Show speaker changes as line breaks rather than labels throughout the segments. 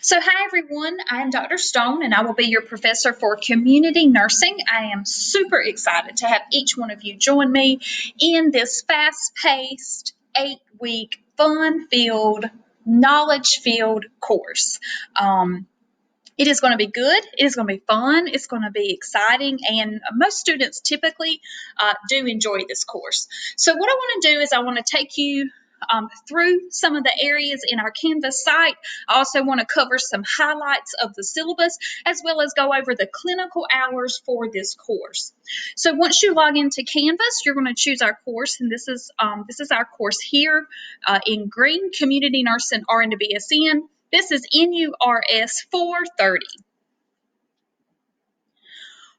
So, hi everyone, I am Dr. Stone and I will be your professor for community nursing. I am super excited to have each one of you join me in this fast paced, 8-week, fun filled, knowledge filled course. It is going to be good. It is going to be fun. It's going to be exciting. And most students typically do enjoy this course. So, what I want to do is I want to take you through some of the areas in our Canvas site. I also want to cover some highlights of the syllabus as well as go over the clinical hours for this course. So once you log into Canvas, you're going to choose our course, and this is our course here in green, Community Nursing RN to BSN. This is NURS 430.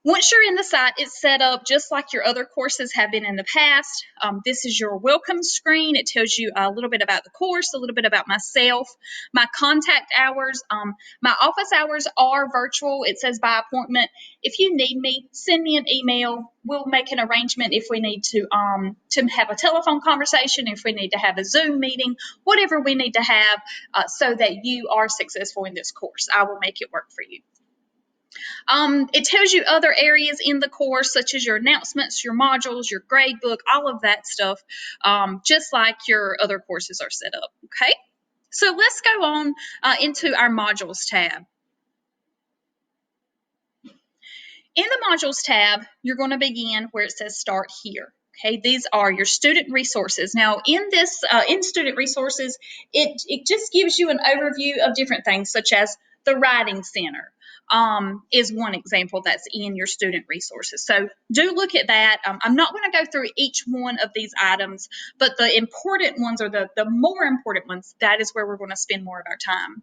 Once you're in the site, it's set up just like your other courses have been in the past. This is your welcome screen. It tells you a little bit about the course, a little bit about myself, my contact hours. My office hours are virtual. It says by appointment. If you need me, send me an email. We'll make an arrangement if we need to have a telephone conversation, if we need to have a Zoom meeting, whatever we need to have so that you are successful in this course. I will make it work for you. It tells you other areas in the course, such as your announcements, your modules, your grade book, all of that stuff, just like your other courses are set up, okay? So let's go on into our modules tab. In the modules tab, you're going to begin where it says start here. Okay, these are your student resources. Now, in this, in student resources, it just gives you an overview of different things, such as the Writing Center is one example that's in your student resources. So do look at that. I'm not going to go through each one of these items, but the important ones are the more important ones. That is where we're going to spend more of our time.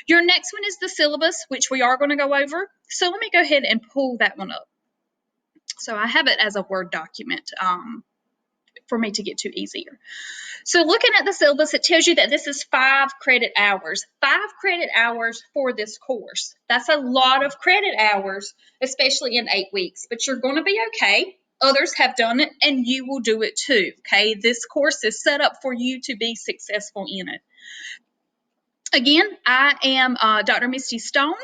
Your next one is the syllabus, which we are going to go over. So let me go ahead and pull that one up. So I have it as a Word document for me to get to easier. So looking at the syllabus, it tells you that this is 5 credit hours. 5 credit hours for this course. That's a lot of credit hours, especially in 8 weeks, but you're going to be okay. Others have done it, and you will do it too, okay? This course is set up for you to be successful in it. Again, I am Dr. Misty Stone.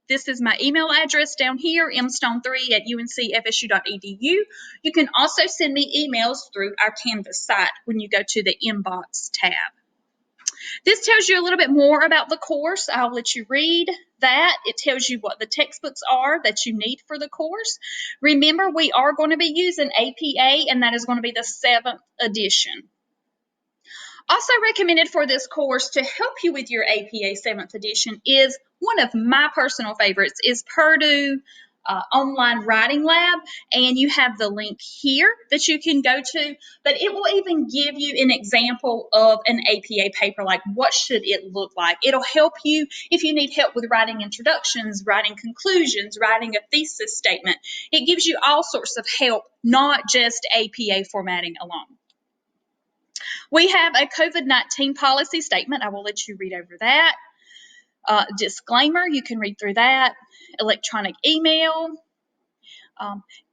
This is my email address down here, mstone3@uncfsu.edu. You can also send me emails through our Canvas site when you go to the Inbox tab. This tells you a little bit more about the course. I'll let you read that. It tells you what the textbooks are that you need for the course. Remember, we are going to be using APA, and that is going to be the 7th edition. Also recommended for this course to help you with your APA 7th edition is one of my personal favorites is Purdue Online Writing Lab, and you have the link here that you can go to, but it will even give you an example of an APA paper, like what should it look like. It'll help you if you need help with writing introductions, writing conclusions, writing a thesis statement. It gives you all sorts of help, not just APA formatting alone. We have a COVID-19 policy statement. I will let you read over that. Disclaimer, you can read through that. Electronic email,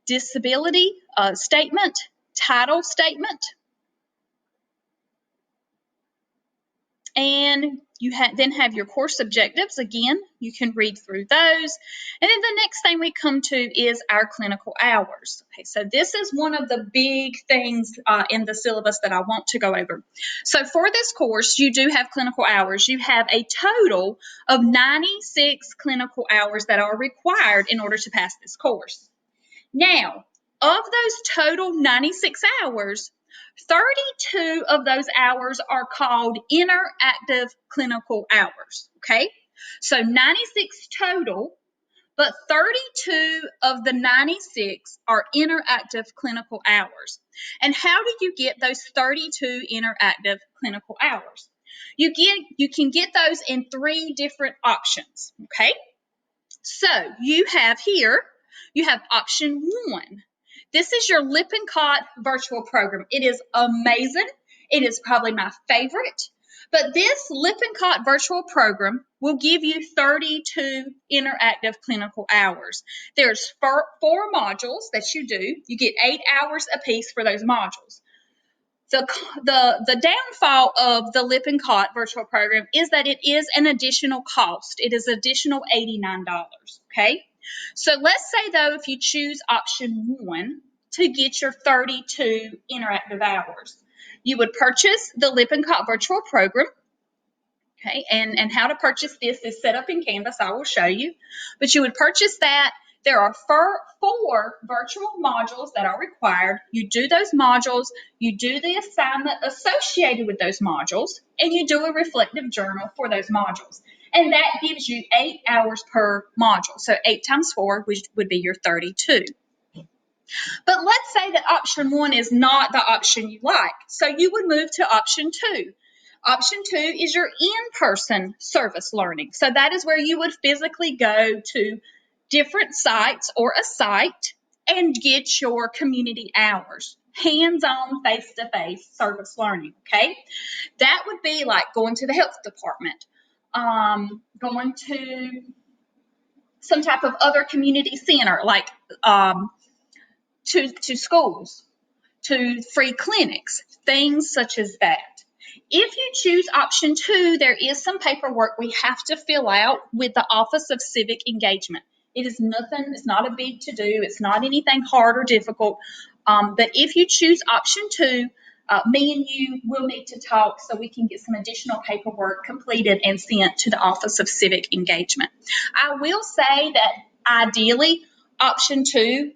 disability statement, title statement, and you then have your course objectives. Again, you can read through those. And then the next thing we come to is our clinical hours. Okay, so this is one of the big things in the syllabus that I want to go over. So for this course, you do have clinical hours. You have a total of 96 clinical hours that are required in order to pass this course. Now, of those total 96 hours, 32 of those hours are called interactive clinical hours, okay? So 96 total, but 32 of the 96 are interactive clinical hours. And how do you get those 32 interactive clinical hours? You can get those in 3 different options, okay? So you have here, you have option 1. This is your Lippincott virtual program. It is amazing. It is probably my favorite. But this Lippincott virtual program will give you 32 interactive clinical hours. There's 4 modules that you do. You get 8 hours apiece for those modules. The downfall of the Lip and Cot virtual program is that it is an additional cost. It is additional $89, okay? So let's say, though, if you choose option 1 to get your 32 interactive hours, you would purchase the Lip and Cot virtual program, okay? And how to purchase this is set up in Canvas. I will show you. But you would purchase that. There are 4 virtual modules that are required. You do those modules, you do the assignment associated with those modules, and you do a reflective journal for those modules. And that gives you 8 hours per module. So 8 times 4, which would be your 32. But let's say that option 1 is not the option you like. So you would move to option 2. Option 2 is your in-person service learning. So that is where you would physically go to different sites or a site and get your community hours. Hands-on, face-to-face service learning, okay? That would be like going to the health department, going to some type of other community center, like to schools, to free clinics, things such as that. If you choose option 2, there is some paperwork we have to fill out with the Office of Civic Engagement. It is nothing, it's not a big to do, it's not anything hard or difficult. But if you choose option 2, me and you will need to talk so we can get some additional paperwork completed and sent to the Office of Civic Engagement. I will say that ideally, option 2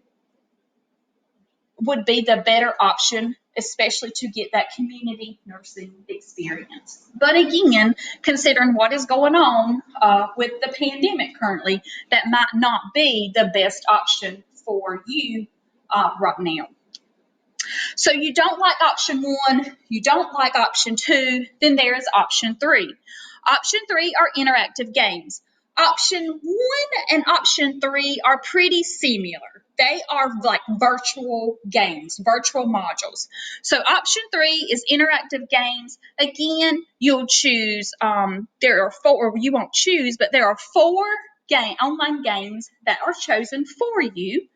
would be the better option, especially to get that community nursing experience. But again, considering what is going on with the pandemic currently, that might not be the best option for you right now. So you don't like option 1, you don't like option 2, then there is option 3. Option 3 are interactive games. Option 1 and option 3 are pretty similar. They are like virtual games, virtual modules. So option 3 is interactive games. Again, you'll choose, there are 4, you won't choose, but there are 4 online games that are chosen for you.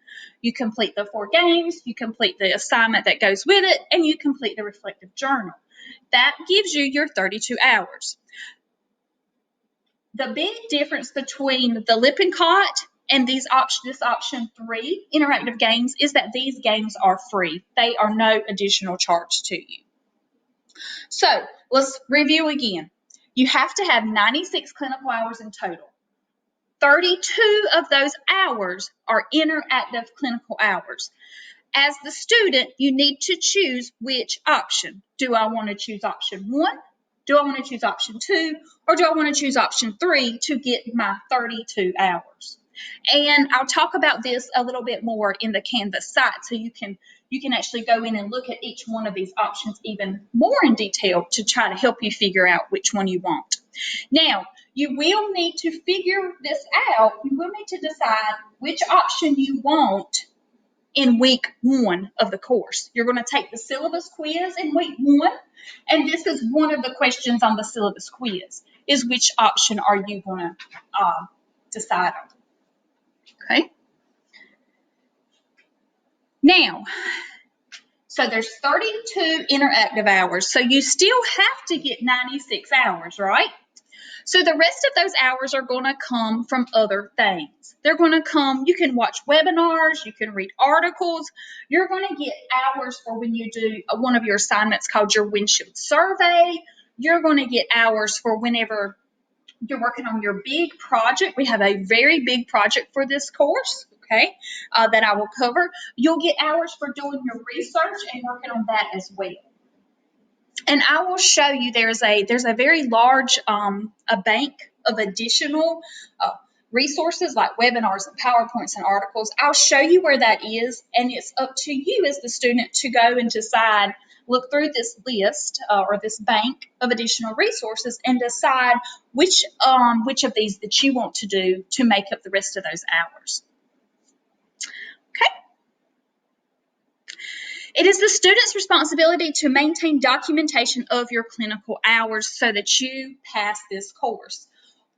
You complete the 4 games, you complete the assignment that goes with it, and you complete the reflective journal. That gives you your 32 hours. The big difference between the Lip and Cot and this option 3 interactive games is that these games are free. They are no additional charge to you. So let's review again. You have to have 96 clinical hours in total. 32 of those hours are interactive clinical hours. As the student, you need to choose which option. Do I want to choose option 1? Do I want to choose option 2? Or do I want to choose option 3 to get my 32 hours? And I'll talk about this a little bit more in the Canvas site, so you can actually go in and look at each one of these options even more in detail to try to help you figure out which one you want. Now, you will need to figure this out. You will need to decide which option you want in week 1 of the course. You're going to take the syllabus quiz in week 1, and this is one of the questions on the syllabus quiz, is which option are you going to decide on. Okay? Now, so there's 32 interactive hours, so you still have to get 96 hours, right? So the rest of those hours are going to come from other things. They're going to come, you can watch webinars, you can read articles. You're going to get hours for when you do one of your assignments called your windshield survey. You're going to get hours for whenever you're working on your big project. We have a very big project for this course, okay, that I will cover. You'll get hours for doing your research and working on that as well. And I will show you there's a very large a bank of additional resources like webinars and PowerPoints and articles. I'll show you where that is, and it's up to you as the student to go and decide, look through this list or this bank of additional resources and decide which of these that you want to do to make up the rest of those hours. Okay. It is the student's responsibility to maintain documentation of your clinical hours so that you pass this course.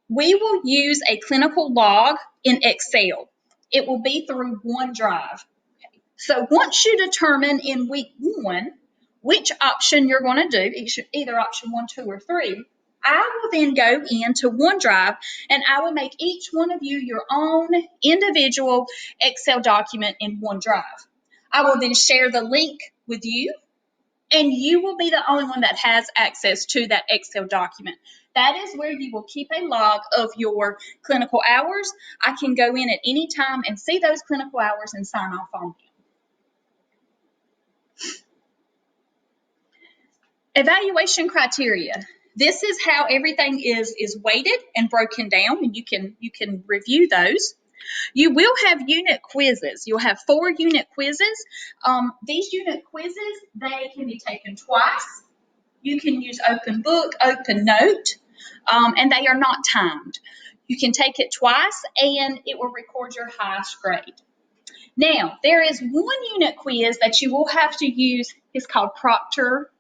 We will use a clinical log in Excel. It will be through OneDrive. Okay. So once you determine in week 1 which option you're going to do, either option 1, 2, or 3, I will then go into OneDrive and I will make each one of you your own individual Excel document in OneDrive. I will then share the link with you, and you will be the only one that has access to that Excel document. That is where you will keep a log of your clinical hours. I can go in at any time and see those clinical hours and sign off on them. Evaluation criteria. This is how everything is weighted and broken down, and you can review those. You will have unit quizzes. You'll have 4 unit quizzes. These unit quizzes, they can be taken twice. You can use Open Book, Open Note, and they are not timed. You can take it twice, and it will record your highest grade. Now, there is one unit quiz that you will have to use. It's called Proctor.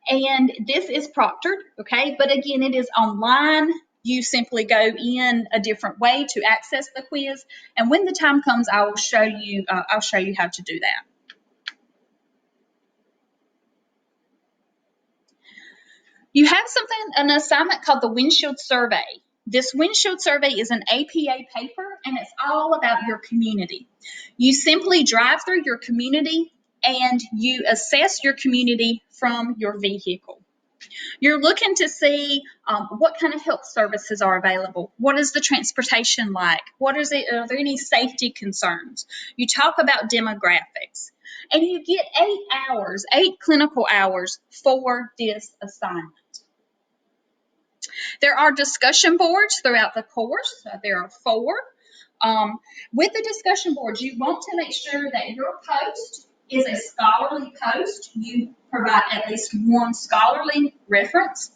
And this is proctored, okay? But again, it is online. You simply go in a different way to access the quiz. And when the time comes, I'll show you how to do that. You have an assignment called the Windshield Survey. This Windshield Survey is an APA paper, and it's all about your community. You simply drive through your community, and you assess your community from your vehicle. You're looking to see what kind of health services are available. What is the transportation like? Are there any safety concerns? You talk about demographics. And you get 8 clinical hours for this assignment. There are discussion boards throughout the course. There are 4. With the discussion boards, you want to make sure that your post is a scholarly post. You provide at least one scholarly reference.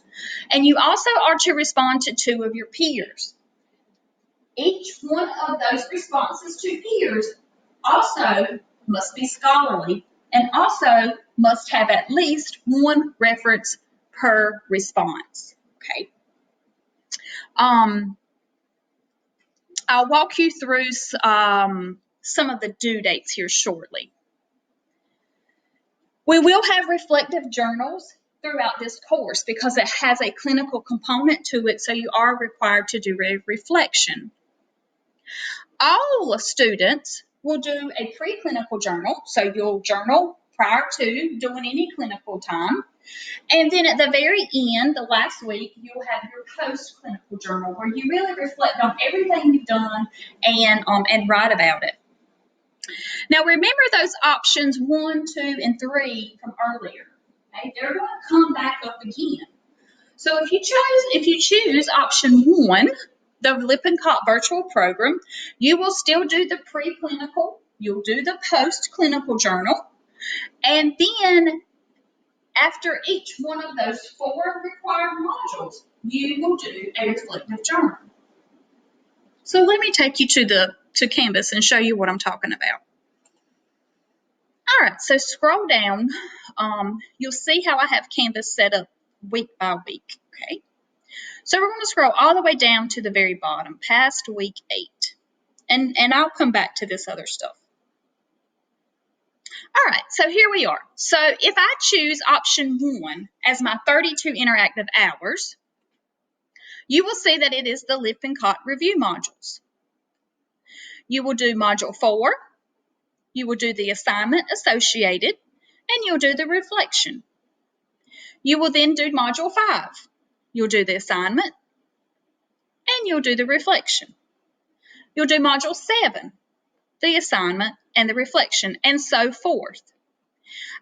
And you also are to respond to 2 of your peers. Each one of those responses to peers also must be scholarly and also must have at least one reference per response. Okay. I'll walk you through some of the due dates here shortly. We will have reflective journals throughout this course because it has a clinical component to it, so you are required to do a reflection. All students will do a preclinical journal, so you'll journal prior to doing any clinical time. And then at the very end, the last week, you'll have your post-clinical journal where you really reflect on everything you've done and write about it. Now, remember those options 1, 2, and 3 from earlier. Okay? They're going to come back up again. So if you choose option 1, the Lippincott virtual program, you will still do the preclinical, you'll do the post-clinical journal, and then after each one of those 4 required modules, you will do a reflective journal. So let me take you to Canvas and show you what I'm talking about. All right, so scroll down. You'll see how I have Canvas set up week by week, okay? So we're going to scroll all the way down to the very bottom, past week 8. And I'll come back to this other stuff. All right, so here we are. So if I choose option 1 as my 32 interactive hours, you will see that it is the Lippincott review modules. You will do module 4, you will do the assignment associated, and you'll do the reflection. You will then do module 5. You'll do the assignment, and you'll do the reflection. You'll do module 7, the assignment, and the reflection, and so forth.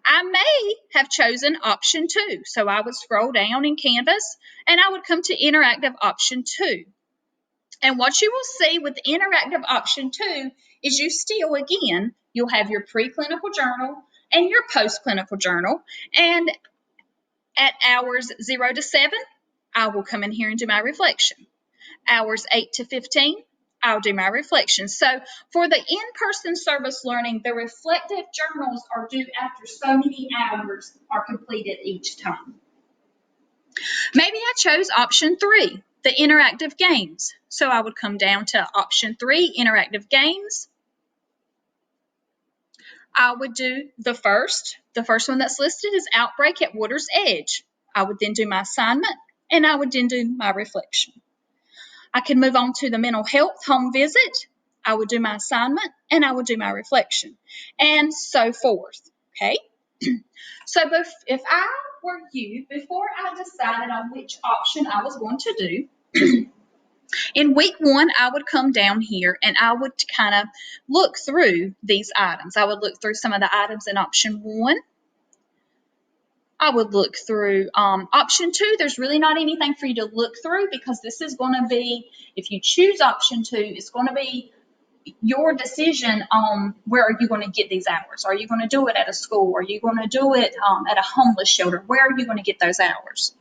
I may have chosen option 2, so I would scroll down in Canvas, and I would come to interactive option 2. And what you will see with interactive option 2 is you'll have your preclinical journal and your postclinical journal. And at hours 0 to 7, I will come in here and do my reflection. Hours 8 to 15, I'll do my reflection. So for the in-person service learning, the reflective journals are due after so many hours are completed each time. Maybe I chose option 3, the interactive games. So I would come down to option 3, interactive games. I would do the first one that's listed is outbreak at water's edge. I would then do my assignment, and I would then do my reflection. I could move on to the mental health home visit. I would do my assignment, and I would do my reflection, and so forth. Okay? So if I were you, before I decided on which option I was going to do, in week 1, I would come down here and I would kind of look through these items. I would look through some of the items in option 1. I would look through option 2. There's really not anything for you to look through because this is going to be, if you choose option 2, it's going to be your decision on where are you going to get these hours. Are you going to do it at a school? Are you going to do it at a homeless shelter? Where are you going to get those hours?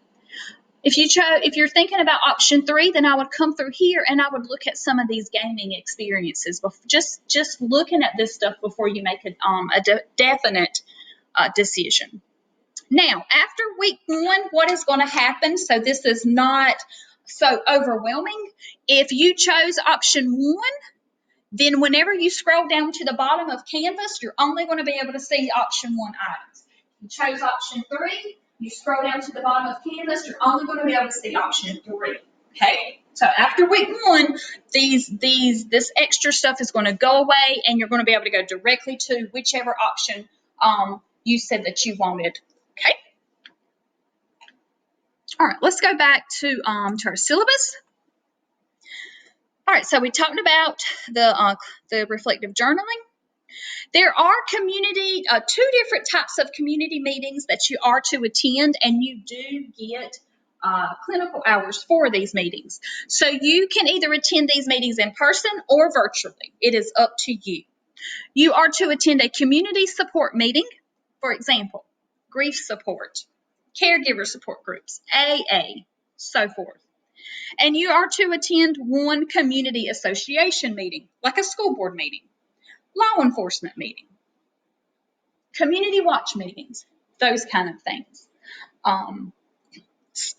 If you're thinking about option 3, then I would come through here and I would look at some of these gaming experiences. Just looking at this stuff before you make a definite decision. Now, after week 1, what is going to happen? So this is not so overwhelming. If you chose option 1, then whenever you scroll down to the bottom of Canvas, you're only going to be able to see option 1 items. You chose option 3, you scroll down to the bottom of Canvas, you're only going to be able to see option 3. Okay? So after week 1, this extra stuff is going to go away, and you're going to be able to go directly to whichever option you said that you wanted. Okay? All right, let's go back to our syllabus. All right, so we talked about the reflective journaling. There are two different types of community meetings that you are to attend, and you do get clinical hours for these meetings. So you can either attend these meetings in person or virtually. It is up to you. You are to attend a community support meeting, for example, grief support, caregiver support groups, AA, so forth. And you are to attend one community association meeting, like a school board meeting, law enforcement meeting, community watch meetings, those kind of things.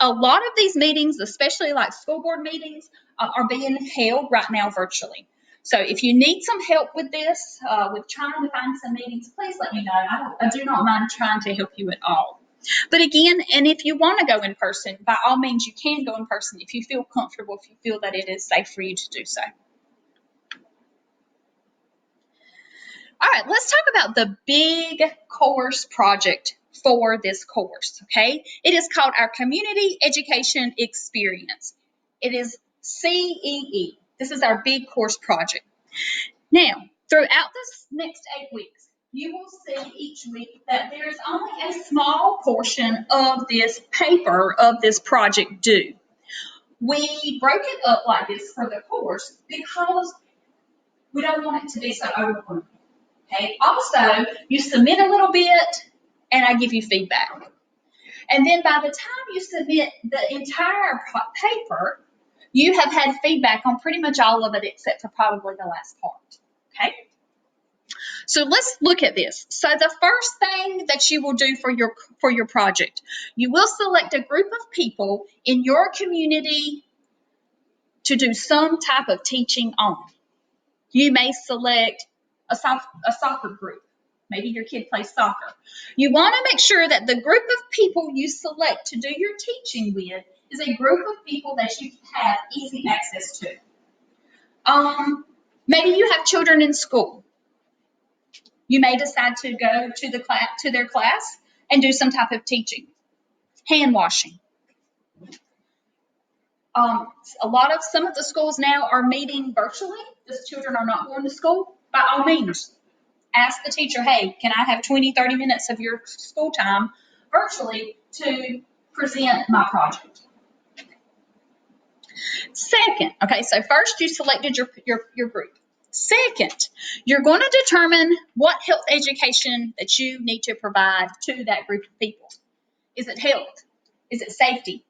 A lot of these meetings, especially like school board meetings, are being held right now virtually. So if you need some help with this, with trying to find some meetings, please let me know. I do not mind trying to help you at all. But again, and if you want to go in person, by all means, you can go in person if you feel comfortable, if you feel that it is safe for you to do so. All right, let's talk about the big course project for this course, okay? It is called our Community Education Experience. It is CEE. This is our big course project. Now, throughout this next 8 weeks, you will see each week that there's only a small portion of this paper, of this project due. We broke it up like this for the course because we don't want it to be so overwhelming. Okay. Also, you submit a little bit, and I give you feedback. And then by the time you submit the entire paper, you have had feedback on pretty much all of it except for probably the last part. Okay. So let's look at this. So the first thing that you will do for your project, you will select a group of people in your community to do some type of teaching on. You may select a soccer group. Maybe your kid plays soccer. You want to make sure that the group of people you select to do your teaching with is a group of people that you have easy access to. Maybe you have children in school. You may decide to go to their class and do some type of teaching. Hand washing. Some of the schools now are meeting virtually. The children are not going to school. By all means, ask the teacher, hey, can I have 20, 30 minutes of your school time virtually to present my project? Second, okay, so first you selected your group. Second, you're going to determine what health education that you need to provide to that group of people. Is it health? Is it safety?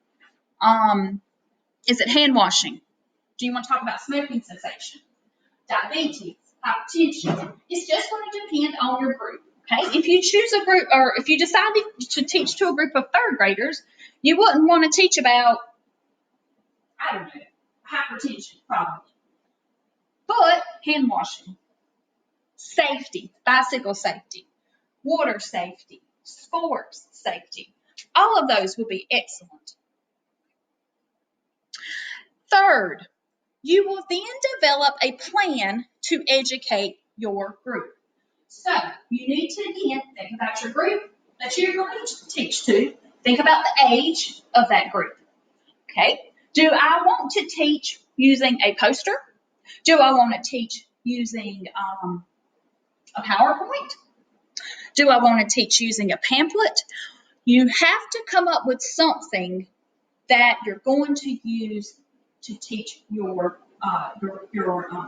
Is it hand washing? Do you want to talk about smoking cessation? Diabetes? Hypertension? It's just going to depend on your group. Okay? If you choose a group, or if you decide to teach to a group of third graders, you wouldn't want to teach about, I don't know, hypertension probably. But hand washing, safety, bicycle safety, water safety, sports safety. All of those would be excellent. Third, you will then develop a plan to educate your group. So you need to, again, think about your group that you're going to teach to. Think about the age of that group. Okay? Do I want to teach using a poster? Do I want to teach using a PowerPoint? Do I want to teach using a pamphlet? You have to come up with something that you're going to use to teach your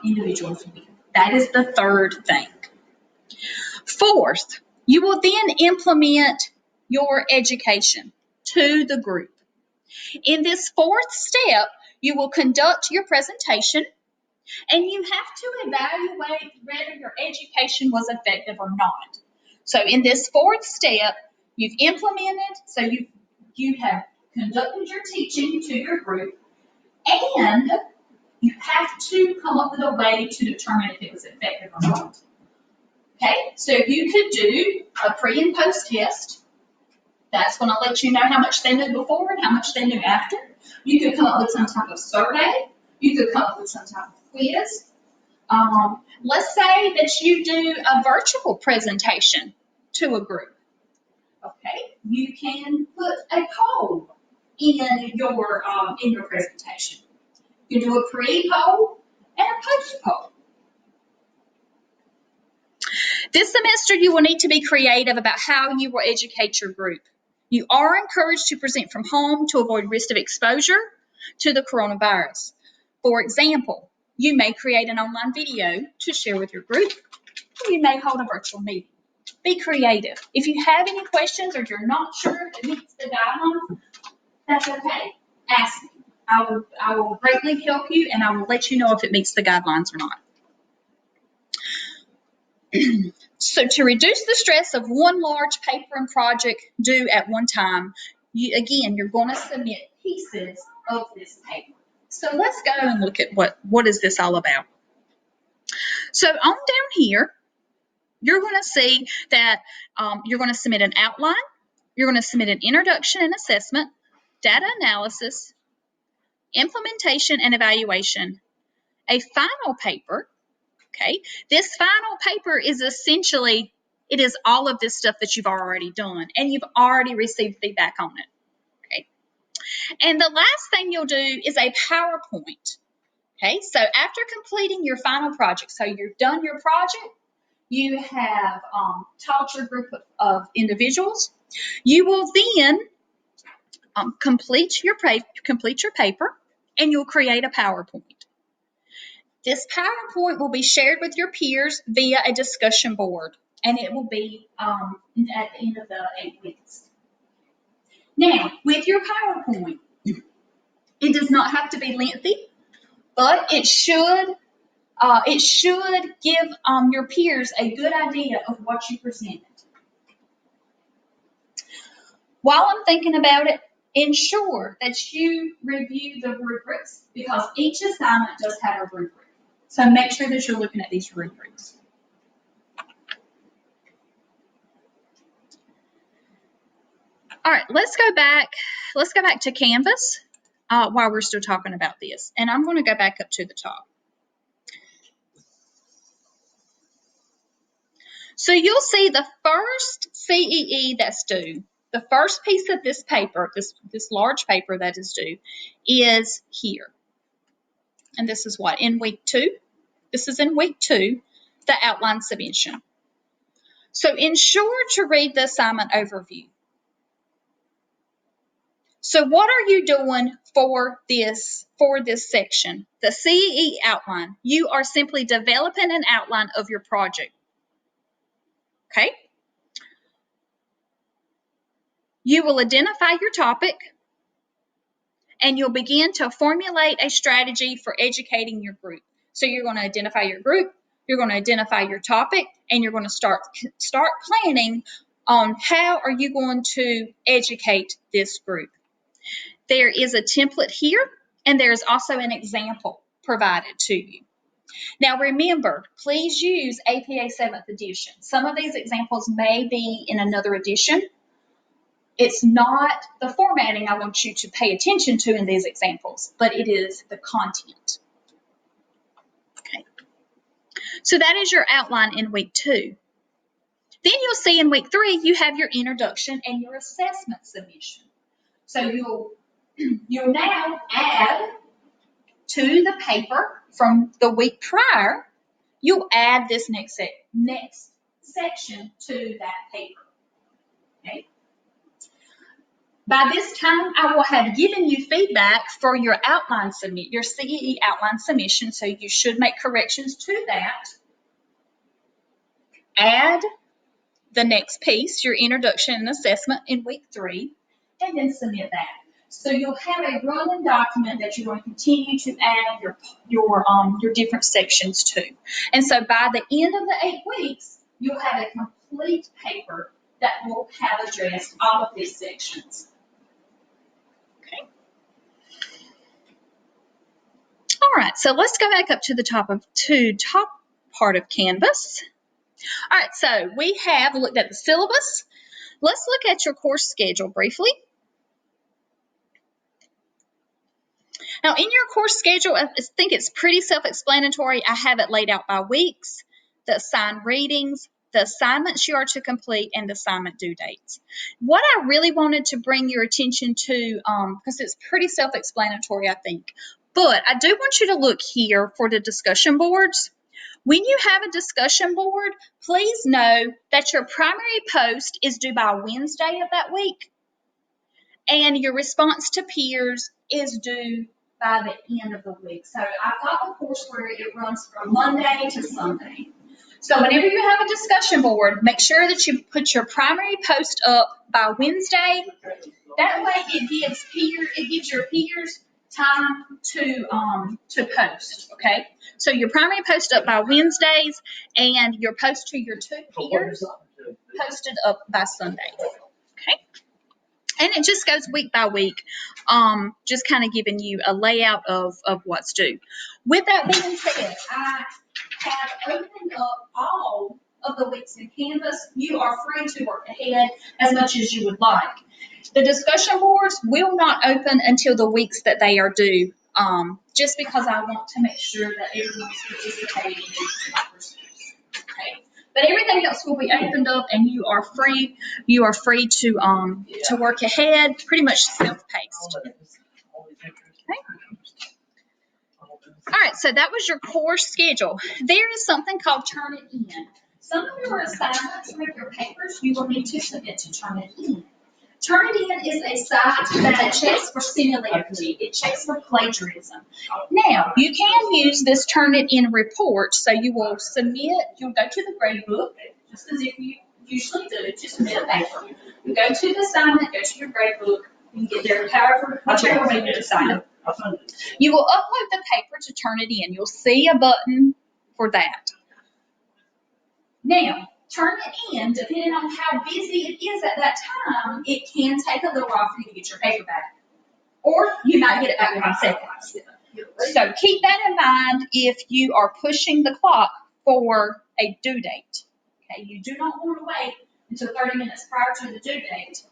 individuals with. That is the third thing. Fourth, you will then implement your education to the group. In this fourth step, you will conduct your presentation, and you have to evaluate whether your education was effective or not. So in this fourth step, you've implemented, so you have conducted your teaching to your group, and you have to come up with a way to determine if it was effective or not. Okay, so you could do a pre and post test. That's going to let you know how much they knew before and how much they knew after. You could come up with some type of survey. You could come up with some type of quiz. Let's say that you do a virtual presentation to a group. Okay, you can put a poll in your presentation. You do a pre-poll and a post-poll. This semester, you will need to be creative about how you will educate your group. You are encouraged to present from home to avoid risk of exposure to the coronavirus. For example, you may create an online video to share with your group, or you may hold a virtual meeting. Be creative. If you have any questions or you're not sure if it meets the guidelines, that's okay. Ask me. I will greatly help you, and I will let you know if it meets the guidelines or not. So to reduce the stress of one large paper and project due at one time, you're going to submit pieces of this paper. So let's go and look at what is this all about. So on down here, you're going to see that you're going to submit an outline, you're going to submit an introduction and assessment, data analysis, implementation and evaluation, a final paper. Okay, this final paper is essentially, it is all of this stuff that you've already done and you've already received feedback on it. Okay, and the last thing you'll do is a PowerPoint. Okay, so after completing your final project, so you've done your project, you have taught your group of individuals, you will then complete your paper and you'll create a PowerPoint. This PowerPoint will be shared with your peers via a discussion board, and it will be at the end of the 8 weeks. Now, with your PowerPoint, it does not have to be lengthy, but it should give your peers a good idea of what you presented. While I'm thinking about it, ensure that you review the rubrics because each assignment does have a rubric. So make sure that you're looking at these rubrics. All right, let's go back to Canvas while we're still talking about this. And I'm going to go back up to the top. So you'll see the first CEE that's due, the first piece of this paper, this large paper that is due, is here. And this is what? In week 2. This is in week 2, the outline submission. So ensure to read the assignment overview. So what are you doing for this section? The CEE outline. You are simply developing an outline of your project. Okay? You will identify your topic and you'll begin to formulate a strategy for educating your group. So you're going to identify your group, you're going to identify your topic, and you're going to start planning on how are you going to educate this group. There is a template here, and there is also an example provided to you. Now remember, please use APA 7th edition. Some of these examples may be in another edition. It's not the formatting I want you to pay attention to in these examples, but it is the content. Okay. So that is your outline in week 2. Then you'll see in week 3, you have your introduction and your assessment submission. So you'll now add to the paper from the week prior, you'll add this next section to that paper. Okay. By this time, I will have given you feedback for your outline submit, your CEE outline submission, so you should make corrections to that. Add the next piece, your introduction and assessment in week 3, and then submit that. So you'll have a running document that you're going to continue to add your different sections to. And so by the end of the 8 weeks, you'll have a complete paper that will have addressed all of these sections. Okay. All right, so let's go back up to the top part of Canvas. All right, so we have looked at the syllabus. Let's look at your course schedule briefly. Now, in your course schedule, I think it's pretty self-explanatory. I have it laid out by weeks, the assigned readings, the assignments you are to complete, and the assignment due dates. What I really wanted to bring your attention to, because it's pretty self-explanatory, I think, but I do want you to look here for the discussion boards. When you have a discussion board, please know that your primary post is due by Wednesday of that week, and your response to peers is due by the end of the week. So I've got the course where it runs from Monday to Sunday. So whenever you have a discussion board, make sure that you put your primary post up by Wednesday. That way it gives your peers time to post, okay? So your primary post up by Wednesdays and your post to your 2 peers posted up by Sunday, okay? And it just goes week by week, just kind of giving you a layout of what's due. With that being said, I have opened up all of the weeks in Canvas. You are free to work ahead as much as you would like. The discussion boards will not open until the weeks that they are due, just because I want to make sure that everyone's participating in these conversations. Okay. But everything else will be opened up, and you are free. You are free to work ahead, pretty much self-paced. Okay. All right, so that was your course schedule. There is something called Turn It In. Some of your assignments with your papers you will need to submit to Turn It In. Turn It In is a site that checks for similarity. It checks for plagiarism. Now, you can use this Turn It In report. So you will submit, you'll go to the grade book, just as if you usually do, to submit a paper. You go to the assignment, go to your grade book, you can get there whichever way you decide. You will upload the paper to Turn It In. You'll see a button for that. Now, Turn It In, depending on how busy it is at that time, it can take a little while for you to get your paper back. Or you might get it back within seconds. So keep that in mind if you are pushing the clock for a due date. Okay, you do not want to wait until 30 minutes prior to the due date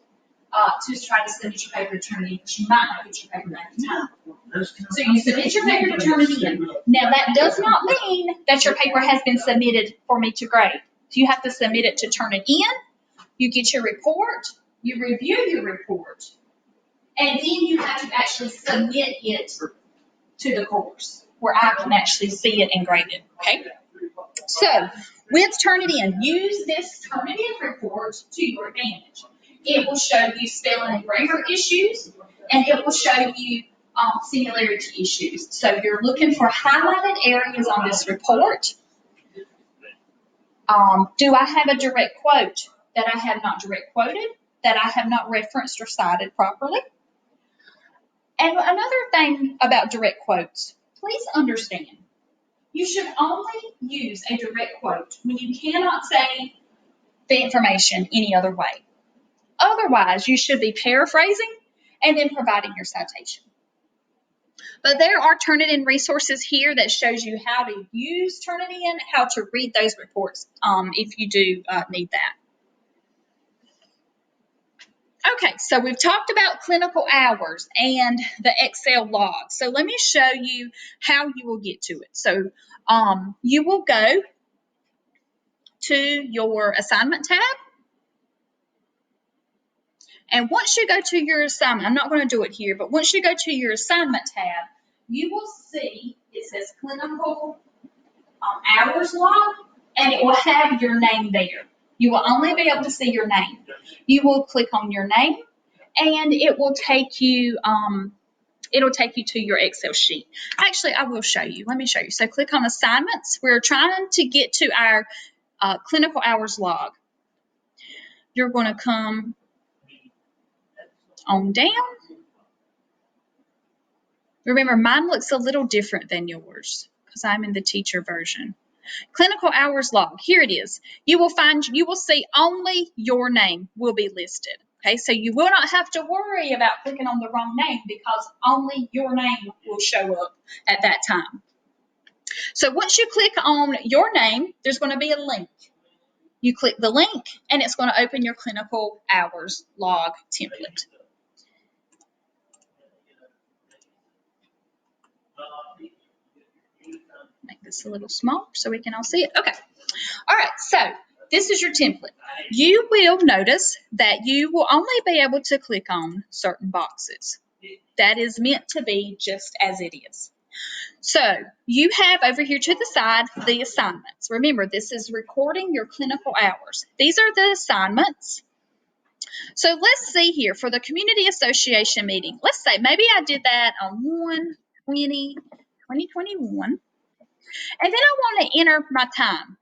to try to submit your paper to Turn It In, because you might not get your paper back in time. So you submit your paper to Turn It In. Now that does not mean that your paper has been submitted for me to grade. So you have to submit it to Turn It In. You get your report. You review your report. And then you have to actually submit it to the course where I can actually see it and grade it, okay? So with Turn It In, use this Turn It In report to your advantage. It will show you spelling and grammar issues, and it will show you similarity issues. So you're looking for highlighted areas on this report. Do I have a direct quote that I have not direct quoted, that I have not referenced or cited properly? And another thing about direct quotes, please understand, you should only use a direct quote when you cannot say the information any other way. Otherwise, you should be paraphrasing and then providing your citation. But there are Turnitin resources here that shows you how to use Turnitin, how to read those reports if you do need that. Okay, so we've talked about clinical hours and the Excel log. So let me show you how you will get to it. So you will go to your assignment tab. And once you go to your assignment, I'm not going to do it here, but once you go to your assignment tab, you will see it says clinical hours log, and it will have your name there. You will only be able to see your name. You will click on your name, and it will take you to your Excel sheet. Actually, I will show you. Let me show you. So click on assignments. We're trying to get to our clinical hours log. You're going to come on down. Remember, mine looks a little different than yours because I'm in the teacher version. Clinical hours log. Here it is. You will see only your name will be listed. Okay, so you will not have to worry about clicking on the wrong name because only your name will show up at that time. So once you click on your name, there's going to be a link. You click the link and it's going to open your clinical hours log template. Make this a little smaller so we can all see it. Okay. All right, so this is your template. You will notice that you will only be able to click on certain boxes. That is meant to be just as it is. So you have over here to the side the assignments. Remember, this is recording your clinical hours. These are the assignments. So let's see here for the community association meeting. Let's say maybe I did that on 1/20/2021. And then I want to enter my time.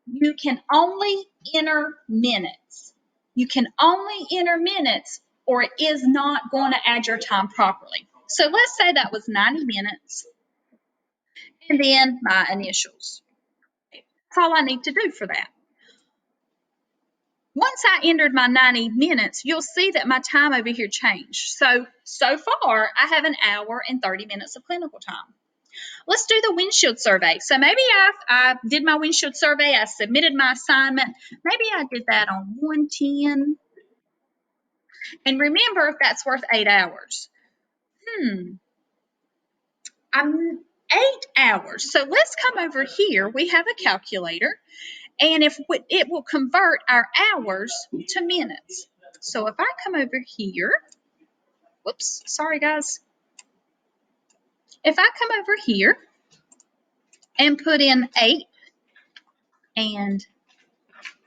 You can only enter minutes. You can only enter minutes or it is not going to add your time properly. So let's say that was 90 minutes and then my initials. That's all I need to do for that. Once I entered my 90 minutes, you'll see that my time over here changed. So far, I have an hour and 30 minutes of clinical time. Let's do the windshield survey. So maybe I did my windshield survey. I submitted my assignment. Maybe I did that on 1/10. And remember, that's worth 8 hours. I'm 8 hours. So let's come over here. We have a calculator. And it will convert our hours to minutes. So if I come over here, whoops, sorry guys. If I come over here and put in 8 and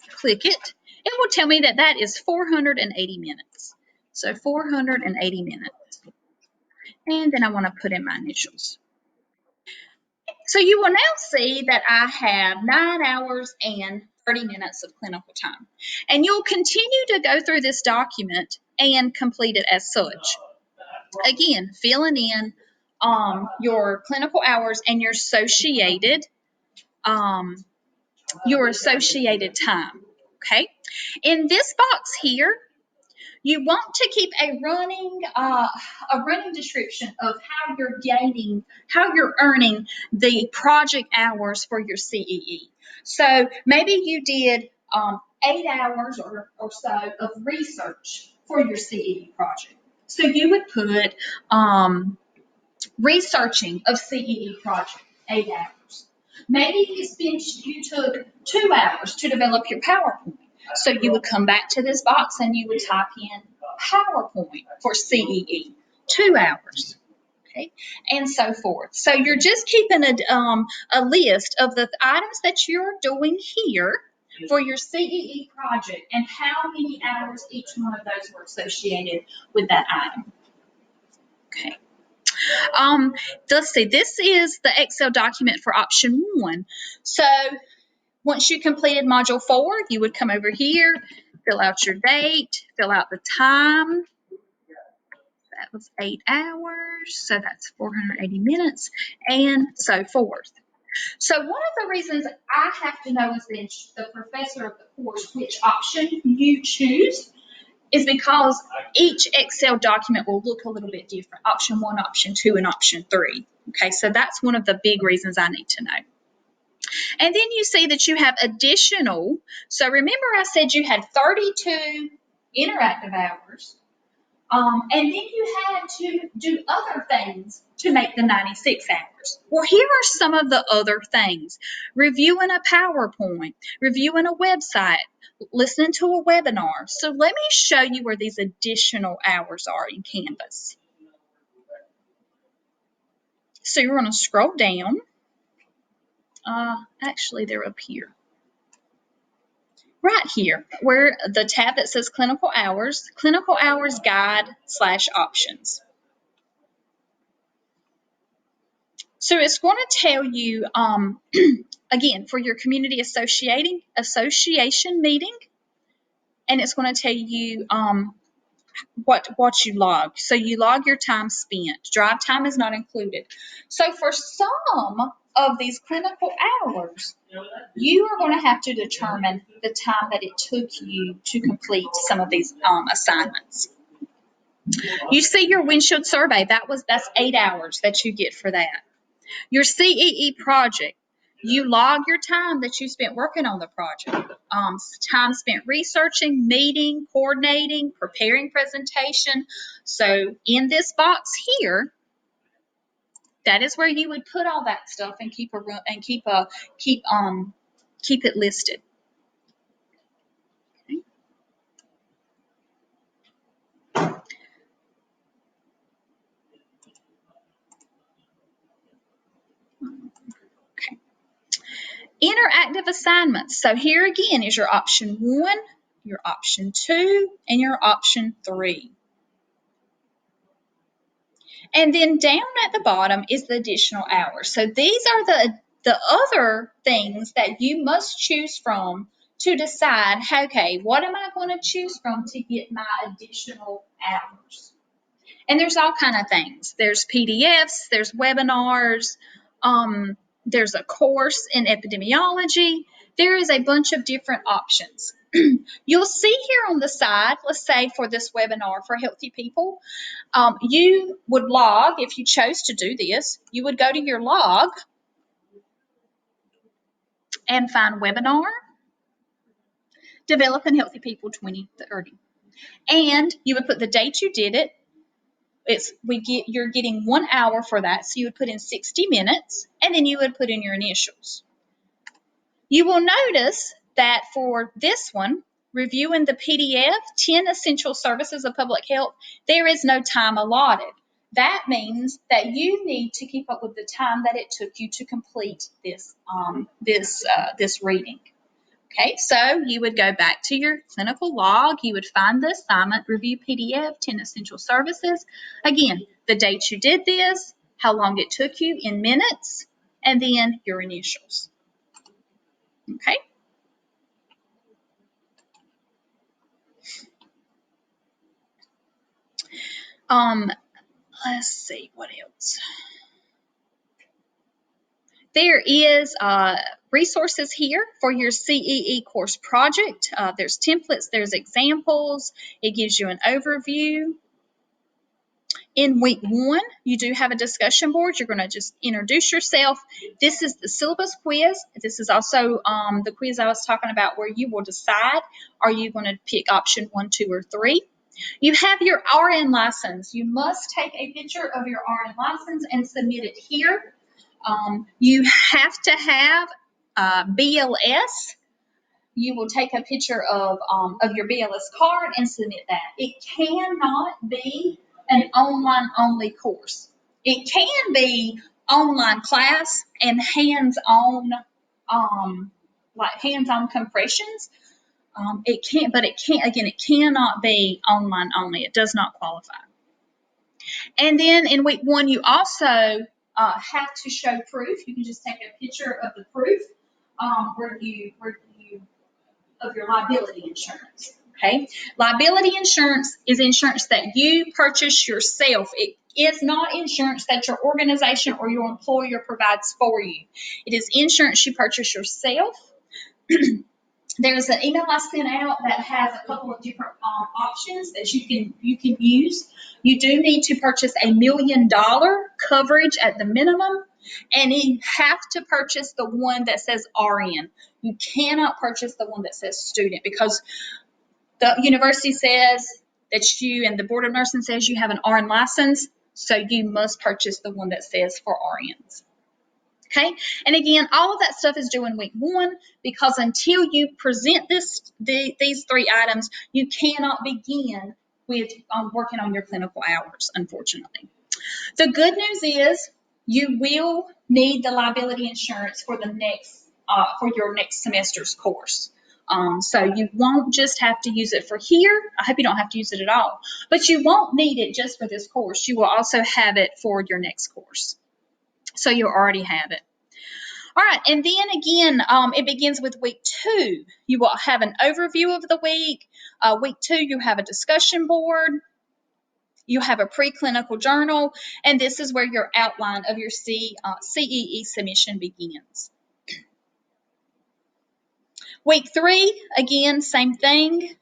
click it, it will tell me that that is 480 minutes. So 480 minutes. And then I want to put in my initials. So you will now see that I have 9 hours and 30 minutes of clinical time. And you'll continue to go through this document and complete it as such. Again, filling in your clinical hours and your associated time. Okay. In this box here, you want to keep a running description of how you're earning the project hours for your CEE. So maybe you did 8 hours or so of research for your CEE project. So you would put researching of CEE project, 8 hours. Maybe you took 2 hours to develop your PowerPoint. So you would come back to this box and you would type in PowerPoint for CEE, 2 hours. Okay, and so forth. So you're just keeping a list of the items that you're doing here for your CEE project and how many hours each one of those were associated with that item. Okay. Let's see, this is the Excel document for option 1. So once you completed module 4, you would come over here, fill out your date, fill out the time. That was 8 hours, so that's 480 minutes, and so forth. So one of the reasons I have to know as the professor of the course which option you choose is because each Excel document will look a little bit different. Option 1, option 2, and option 3. Okay, so that's one of the big reasons I need to know. And then you see that you have additional. So remember I said you had 32 interactive hours. And then you had to do other things to make the 96 hours. Well, here are some of the other things. Reviewing a PowerPoint, reviewing a website, listening to a webinar. So let me show you where these additional hours are in Canvas. So you're going to scroll down. Actually, they're up here. Right here, where the tab that says Clinical Hours Guide/Options. So it's going to tell you, again, for your community association meeting, and it's going to tell you what you log. So you log your time spent. Drive time is not included. So for some of these clinical hours, you are going to have to determine the time that it took you to complete some of these assignments. You see your windshield survey, that's 8 hours that you get for that. Your CEE project, you log your time that you spent working on the project. Time spent researching, meeting, coordinating, preparing presentation. So in this box here, that is where you would put all that stuff and keep it listed. Okay. Interactive assignments. So here again is your option 1, your option 2, and your option 3. And then down at the bottom is the additional hours. So these are the other things that you must choose from to decide, okay, what am I going to choose from to get my additional hours? And there's all kind of things. There's PDFs, there's webinars, there's a course in epidemiology. There is a bunch of different options. You'll see here on the side, let's say for this webinar for healthy people, you would log, if you chose to do this, you would go to your log and find webinar, Developing Healthy People 2030. And you would put the date you did it. You're getting 1 hour for that, so you would put in 60 minutes, and then you would put in your initials. You will notice that for this one, reviewing the PDF, 10 Essential Services of Public Health, there is no time allotted. That means that you need to keep up with the time that it took you to complete this reading. Okay, so you would go back to your clinical log, you would find the assignment, review PDF, 10 Essential Services. Again, the date you did this, how long it took you in minutes, and then your initials. Okay. Let's see what else. There is resources here for your CEE course project. There's templates, there's examples. It gives you an overview. In week 1, you do have a discussion board. You're going to just introduce yourself. This is the syllabus quiz. This is also the quiz I was talking about where you will decide, are you going to pick option 1, 2, or 3. You have your RN license. You must take a picture of your RN license and submit it here. You have to have BLS. You will take a picture of your BLS card and submit that. It cannot be an online-only course. It can be online class and hands-on, like hands-on compressions. It cannot be online only. It does not qualify. And then in week 1, you also have to show proof. You can just take a picture of the proof of your liability insurance. Okay, liability insurance is insurance that you purchase yourself. It is not insurance that your organization or your employer provides for you. It is insurance you purchase yourself. There's an email I sent out that has a couple of different options that you can use. You do need to purchase $1 million coverage at the minimum, and you have to purchase the one that says RN. You cannot purchase the one that says student, because the university says that you, and the board of nursing says you have an RN license, so you must purchase the one that says for RNs. Okay, and again, all of that stuff is due in week 1, because until you present these 3 items, you cannot begin with working on your clinical hours, unfortunately. The good news is you will need the liability insurance for your next semester's course. So you won't just have to use it for here. I hope you don't have to use it at all, but you won't need it just for this course. You will also have it for your next course. So you already have it. All right, and then again, it begins with week 2. You will have an overview of the week. Week 2, you have a discussion board. You have a preclinical journal, and this is where your outline of your CEE submission begins. Week 3, again, same thing.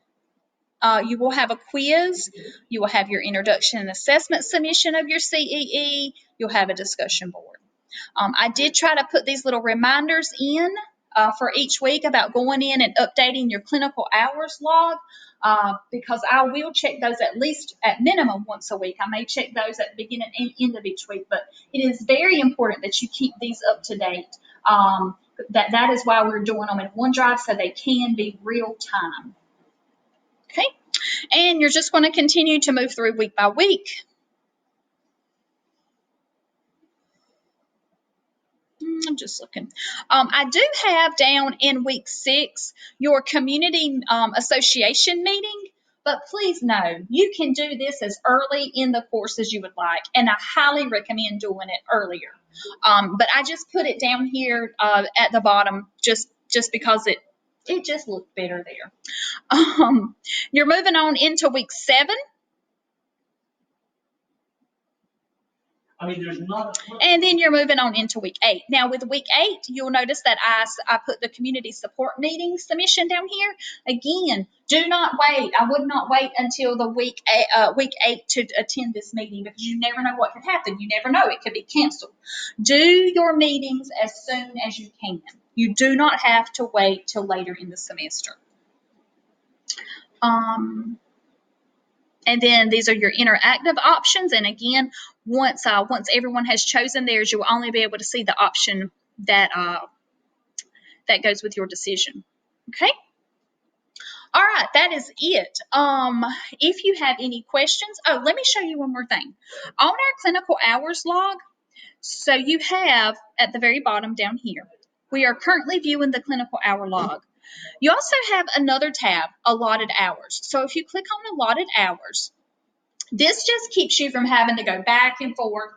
You will have a quiz. You will have your introduction and assessment submission of your CEE. You'll have a discussion board. I did try to put these little reminders in for each week about going in and updating your clinical hours log, because I will check those at least at minimum once a week. I may check those at the beginning and end of each week, but it is very important that you keep these up to date. That is why we're doing them in OneDrive, so they can be real time. Okay, and you're just going to continue to move through week by week. I'm just looking. I do have down in week 6 your community association meeting, but please know you can do this as early in the course as you would like, and I highly recommend doing it earlier. But I just put it down here at the bottom just because it just looked better there. You're moving on into week 7. And then you're moving on into week 8. Now, with week 8, you'll notice that I put the community support meeting submission down here. Again, do not wait. I would not wait until the week 8 to attend this meeting, because you never know what could happen. You never know. It could be canceled. Do your meetings as soon as you can. You do not have to wait till later in the semester. And then these are your interactive options. And again, once everyone has chosen theirs, you will only be able to see the option that goes with your decision. Okay. All right, that is it. If you have any questions, let me show you one more thing. On our clinical hours log, so you have at the very bottom down here, we are currently viewing the clinical hour log. You also have another tab, allotted hours. So if you click on allotted hours, this just keeps you from having to go back and forth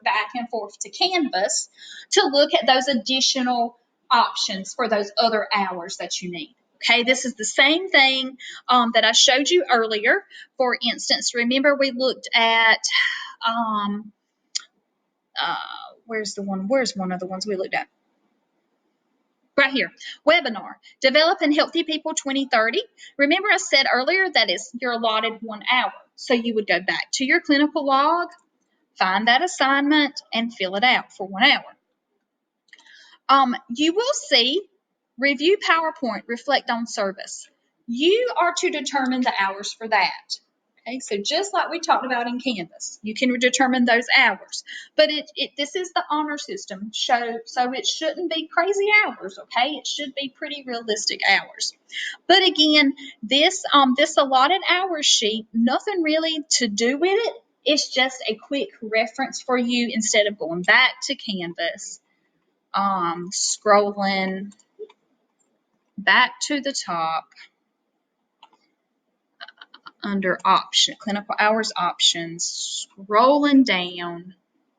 to Canvas to look at those additional options for those other hours that you need. Okay, this is the same thing that I showed you earlier. For instance, remember we looked at, where's one of the ones we looked at? Right here, webinar, Developing Healthy People 2030. Remember I said earlier that it's your allotted 1 hour. So you would go back to your clinical log, find that assignment, and fill it out for 1 hour. You will see review PowerPoint, reflect on service. You are to determine the hours for that. Okay, so just like we talked about in Canvas, you can determine those hours. But this is the honor system, so it shouldn't be crazy hours, okay? It should be pretty realistic hours. But again, this allotted hours sheet, nothing really to do with it. It's just a quick reference for you instead of going back to Canvas, scrolling back to the top under clinical hours options, scrolling down.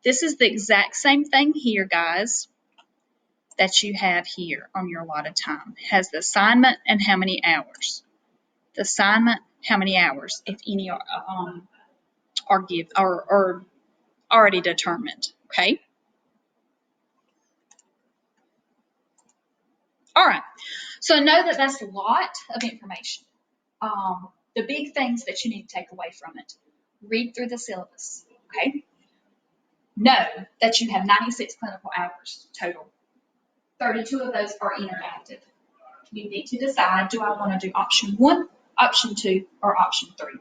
This is the exact same thing here, guys, that you have here on your allotted time. It has the assignment and how many hours. The assignment, how many hours, if any, are already determined. Okay. All right. So know that that's a lot of information. The big things that you need to take away from it. Read through the syllabus, okay? Know that you have 96 clinical hours total. 32 of those are interactive. You need to decide, do I want to do option 1, option 2, or option 3?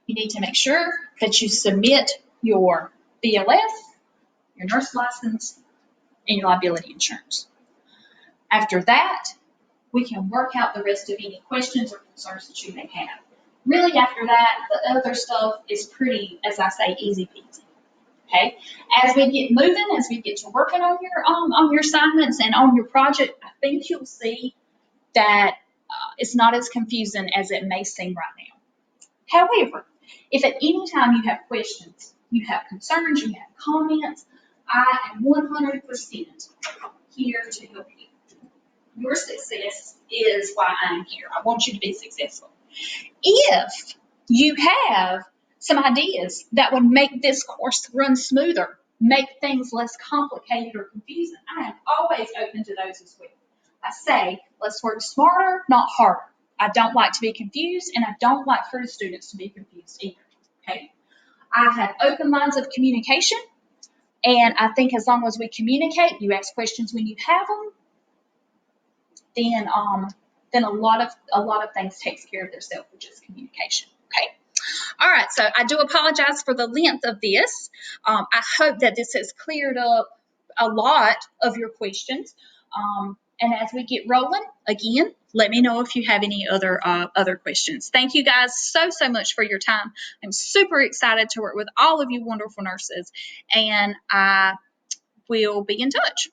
You need to make sure that you submit your BLS, your nurse license, and your liability insurance. After that, we can work out the rest of any questions or concerns that you may have. Really, after that, the other stuff is pretty, as I say, easy peasy. Okay. As we get moving, as we get to working on your assignments and on your project, I think you'll see that it's not as confusing as it may seem right now. However, if at any time you have questions, you have concerns, you have comments, I am 100% here to help you. Your success is why I'm here. I want you to be successful. If you have some ideas that would make this course run smoother, make things less complicated or confusing, I am always open to those as well. I say, let's work smarter, not harder. I don't like to be confused, and I don't like for the students to be confused either. Okay? I have open lines of communication, and I think as long as we communicate, you ask questions when you have them, then a lot of things takes care of themselves with just communication. Okay. All right. So I do apologize for the length of this. I hope that this has cleared up a lot of your questions. And as we get rolling, again, let me know if you have any other questions. Thank you guys so much for your time. I'm super excited to work with all of you wonderful nurses, and I will be in touch.